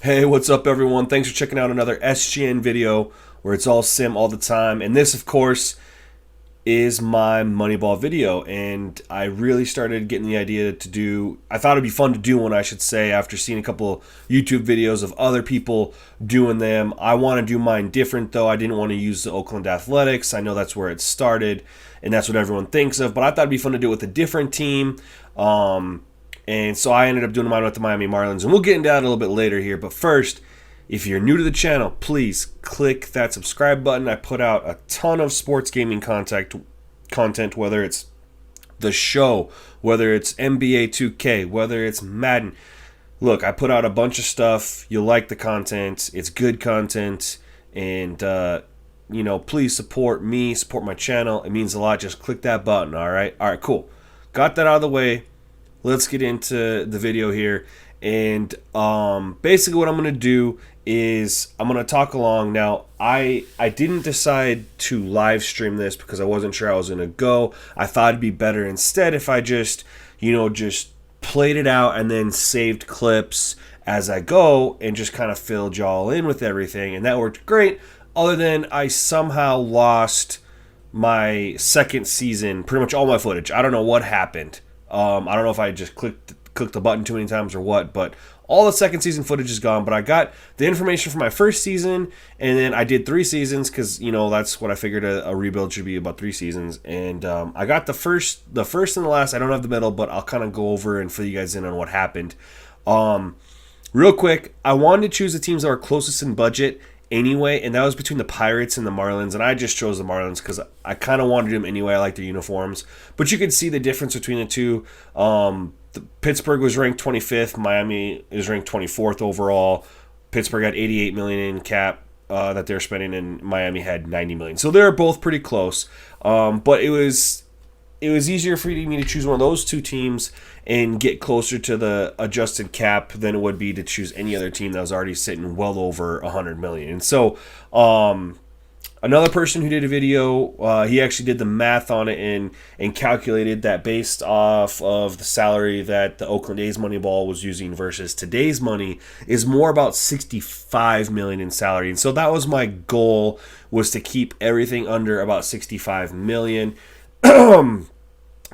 Hey, what's up, everyone? Thanks for checking out another SGN video where it's all sim all the time. And this, of course, is my Moneyball video. And I really started getting the idea to do, I thought it'd be fun to do one, I should say, after seeing a couple YouTube videos of other people doing them. I want to do mine different, though. I didn't want to use the Oakland Athletics. I know that's where it started, and that's what everyone thinks of. But I thought it'd be fun to do it with a different team. And so I ended up doing mine with the Miami Marlins. And we'll get into that a little bit later here. But first, if you're new to the channel, please click that subscribe button. I put out a ton of sports gaming content, whether it's the show, whether it's NBA 2K, whether it's Madden. Look, I put out a bunch of stuff. You'll like the content. It's good content. And, please support me, support my channel. It means a lot. Just click that button, all right? All right, cool. Got that out of the way. Let's get into the video here. And basically what I'm going to do is I'm going to talk along. Now, I didn't decide to live stream this because I wasn't sure I was going to go. I thought it'd be better instead if I just played it out and then saved clips as I go and just kind of filled y'all in with everything. And that worked great, other than I somehow lost my second season, pretty much all my footage. I don't know what happened. I don't know if I just clicked the button too many times or what, but all the second season footage is gone. But I got the information from my first season, and then I did 3 seasons because that's what I figured a rebuild should be, about 3 seasons. And I got the first and the last. I don't have the middle, but I'll kind of go over and fill you guys in on what happened. Real quick, I wanted to choose the teams that were closest in budget anyway, and that was between the Pirates and the Marlins, and I just chose the Marlins because I kind of wanted them anyway. I like their uniforms, but you can see the difference between the two. Pittsburgh was ranked 25th. Miami is ranked 24th overall. Pittsburgh had 88 million in cap that they're spending, and Miami had 90 million. So they're both pretty close. But it was easier for me to choose one of those two teams and get closer to the adjusted cap than it would be to choose any other team that was already sitting well over 100 million. And so another person who did a video, he actually did the math on it and calculated that based off of the salary that the Oakland A's Moneyball was using versus today's money is more about 65 million in salary. And so that was my goal, was to keep everything under about 65 million.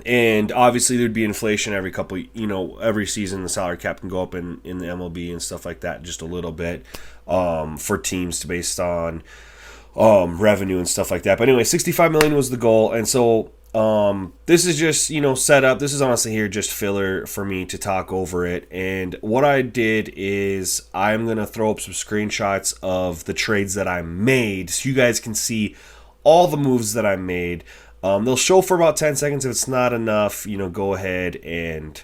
And obviously there'd be inflation every every season. The salary cap can go up in the MLB and stuff like that just a little bit for teams based on revenue and stuff like that. But anyway, 65 million was the goal. And so this is just, set up. This is honestly here just filler for me to talk over it. And what I did is I'm going to throw up some screenshots of the trades that I made so you guys can see all the moves that I made. They'll show for about 10 seconds. If it's not enough, go ahead and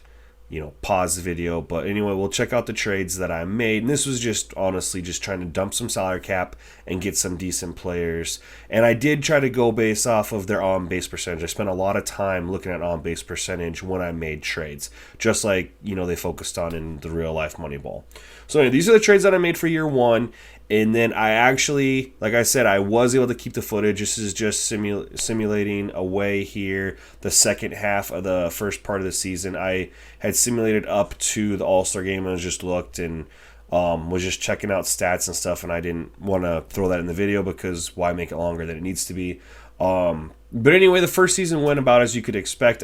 pause the video. But anyway, we'll check out the trades that I made. And this was just honestly just trying to dump some salary cap and get some decent players. And I did try to go based off of their on-base percentage. I spent a lot of time looking at on-base percentage when I made trades, just like they focused on in the real-life Moneyball. So anyway, these are the trades that I made for year 1. And then I actually, like I said, I was able to keep the footage. This is just simulating away here the second half of the first part of the season. I had simulated up to the All-Star game. I just looked and was just checking out stats and stuff, and I didn't want to throw that in the video because why make it longer than it needs to be. But anyway, the first season went about as you could expect.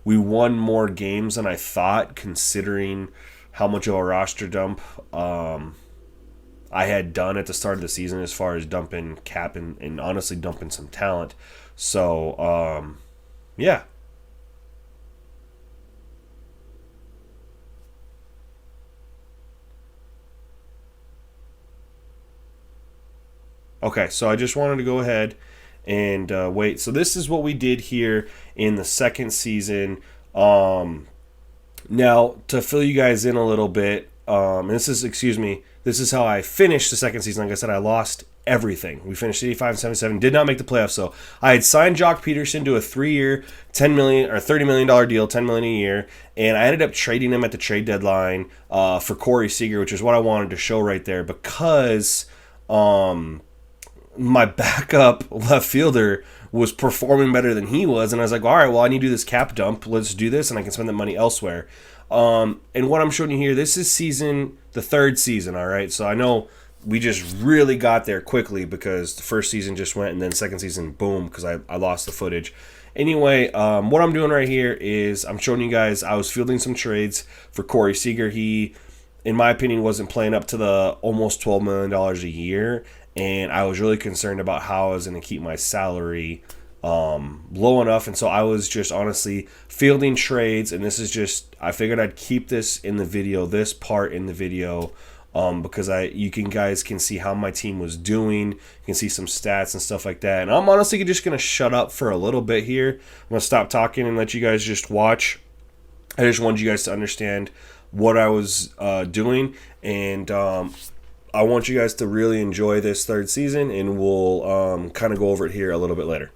We won more games than I thought, considering how much of a roster dump I had done at the start of the season as far as dumping cap and honestly dumping some talent. So, yeah. Okay, so I just wanted to go ahead and wait. So this is what we did here in the second season. Now, to fill you guys in a little bit, this is how I finished the second season. Like I said, I lost everything. We finished 85-77, did not make the playoffs. So I had signed Jock Peterson to a 3-year, $10 million or $30 million deal, $10 million a year, and I ended up trading him at the trade deadline for Corey Seager, which is what I wanted to show right there, because my backup left fielder was performing better than he was, and I was like, all right, well, I need to do this cap dump. Let's do this, and I can spend that money elsewhere. And what I'm showing you here, this is the third season, all right? So I know we just really got there quickly because the first season just went, and then second season, boom, because I lost the footage. Anyway, what I'm doing right here is I'm showing you guys I was fielding some trades for Corey Seager. He, in my opinion, wasn't playing up to the almost $12 million a year, and I was really concerned about how I was going to keep my salary low enough. And so I was just honestly fielding trades, and this is just, I figured I'd keep this in the video, this part in the video, because you guys can see how my team was doing. You can see some stats and stuff like that. And I'm honestly just going to shut up for a little bit here. I'm going to stop talking and let you guys just watch. I just wanted you guys to understand what I was doing, and I want you guys to really enjoy this third season, and we'll kind of go over it here a little bit later.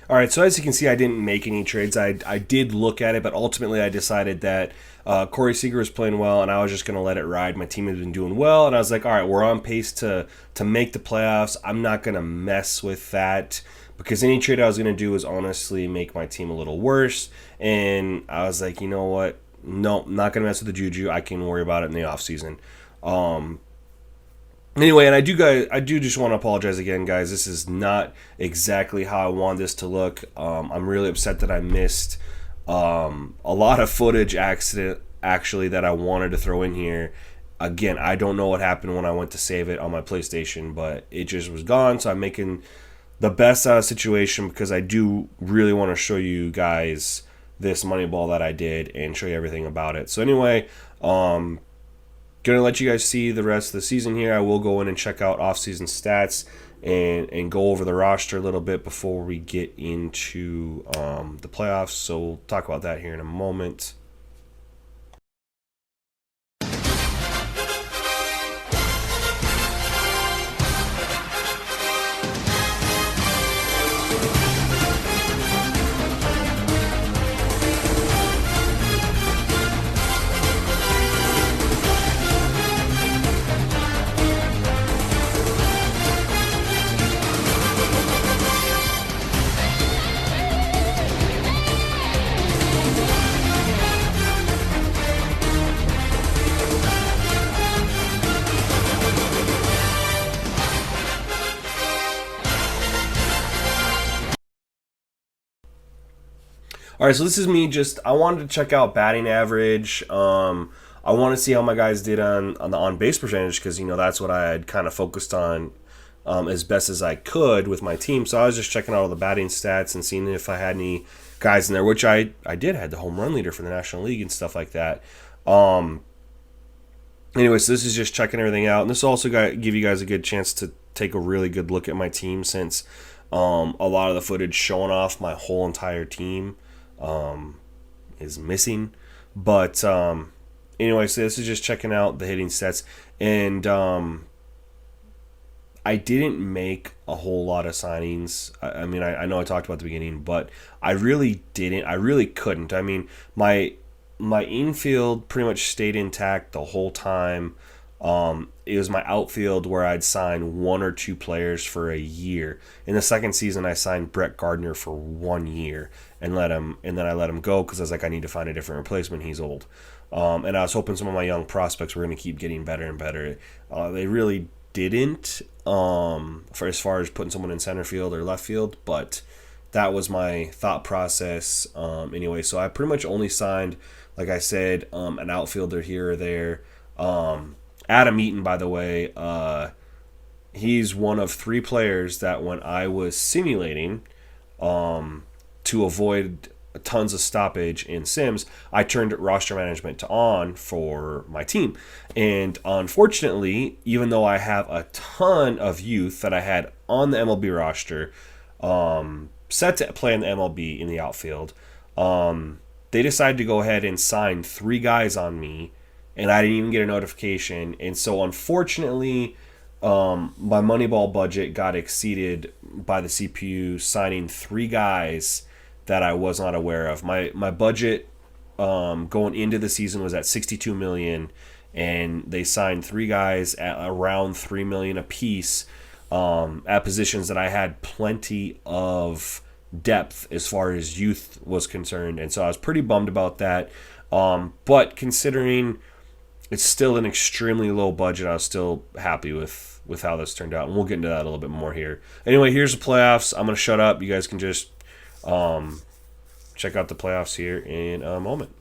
All right, so as you can see, I didn't make any trades. I did look at it, but ultimately I decided that Corey Seager was playing well, and I was just going to let it ride. My team had been doing well, and I was like, all right, we're on pace to make the playoffs. I'm not going to mess with that because any trade I was going to do was honestly make my team a little worse. And I was like, you know what? No, not going to mess with the juju. I can worry about it in the offseason. Anyway, and I do just want to apologize again, guys. This is not exactly how I want this to look. I'm really upset that I missed a lot of footage actually that I wanted to throw in here. Again, I don't know what happened when I went to save it on my PlayStation, but it just was gone. So I'm making the best out of the situation because I do really want to show you guys this Moneyball that I did and show you everything about it. So anyway, Gonna let you guys see the rest of the season here. I will go in and check out off-season stats and go over the roster a little bit before we get into the playoffs. So we'll talk about that here in a moment. All right, so this is me. I wanted to check out batting average. I want to see how my guys did on the on base percentage because that's what I had kind of focused on as best as I could with my team. So I was just checking out all the batting stats and seeing if I had any guys in there, which I did. I had the home run leader for the National League and stuff like that. Anyway, so this is just checking everything out, and this also give you guys a good chance to take a really good look at my team since a lot of the footage showing off my whole entire team is missing. But anyway, so this is just checking out the hitting stats, and I didn't make a whole lot of signings. I mean, I know I talked about at the beginning, but I really didn't. I really couldn't. I mean, my infield pretty much stayed intact the whole time. It was my outfield where I'd sign one or two players for a year. In the second season, I signed Brett Gardner for 1 year and then I let him go because I was like, I need to find a different replacement. He's old. And I was hoping some of my young prospects were going to keep getting better and better. They really didn't, for as far as putting someone in center field or left field, but that was my thought process. Anyway, so I pretty much only signed, like I said, an outfielder here or there. Adam Eaton, by the way, he's one of 3 players that when I was simulating to avoid tons of stoppage in Sims, I turned roster management to on for my team. And unfortunately, even though I have a ton of youth that I had on the MLB roster, set to play in the MLB in the outfield, they decided to go ahead and sign 3 guys on me, and I didn't even get a notification. And so unfortunately, my Moneyball budget got exceeded by the CPU signing 3 guys that I was not aware of. My budget going into the season was at $62 million, and they signed 3 guys at around $3 million a piece at positions that I had plenty of depth as far as youth was concerned, and so I was pretty bummed about that. But considering it's still an extremely low budget, I was still happy with how this turned out, and we'll get into that a little bit more here. Anyway, here's the playoffs. I'm going to shut up. You guys can just check out the playoffs here in a moment.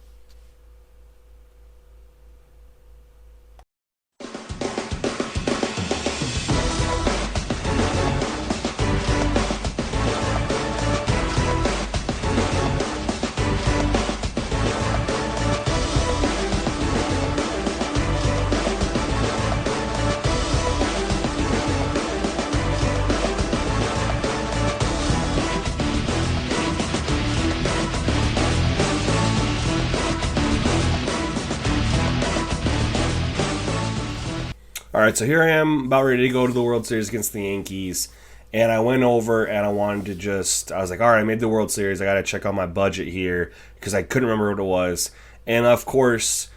All right, so here I am about ready to go to the World Series against the Yankees. And I went over and I wanted to I was like, all right, I made the World Series. I got to check out my budget here because I couldn't remember what it was. And of course,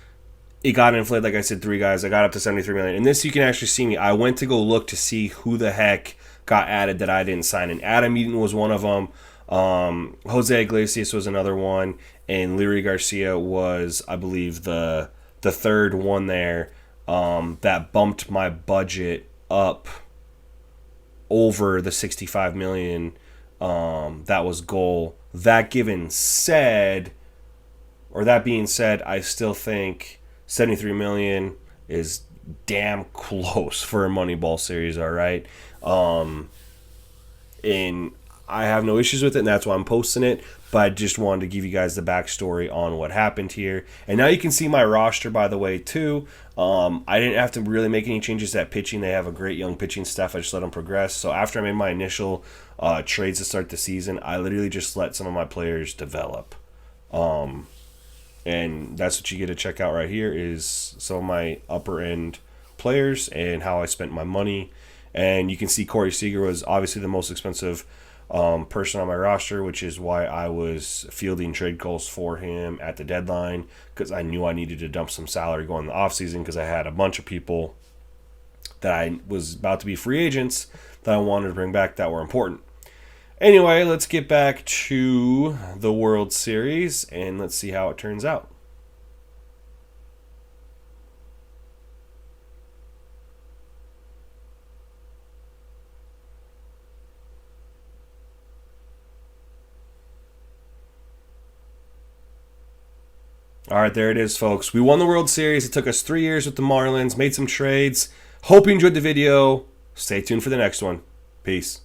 it got inflated. Like I said, 3 guys. I got up to $73 million. And this, you can actually see me. I went to go look to see who the heck got added that I didn't sign. And Adam Eaton was one of them. Jose Iglesias was another one. And Leary Garcia was, I believe, the third one there. That bumped my budget up over the $65 million. That was goal. That being said, I still think $73 million is damn close for a Moneyball series. All right, and I have no issues with it, and that's why I'm posting it. But I just wanted to give you guys the backstory on what happened here. And now you can see my roster, by the way, too. I didn't have to really make any changes at pitching. They have a great young pitching staff. I just let them progress. So after I made my initial trades to start the season, I literally just let some of my players develop. And that's what you get to check out right here is some of my upper end players and how I spent my money. And you can see Corey Seager was obviously the most expensive person on my roster, which is why I was fielding trade calls for him at the deadline, because I knew I needed to dump some salary going in the offseason, because I had a bunch of people that I was about to be free agents that I wanted to bring back that were important. Anyway, let's get back to the World Series and let's see how it turns out. All right, there it is, folks. We won the World Series. It took us 3 years with the Marlins, made some trades. Hope you enjoyed the video. Stay tuned for the next one. Peace.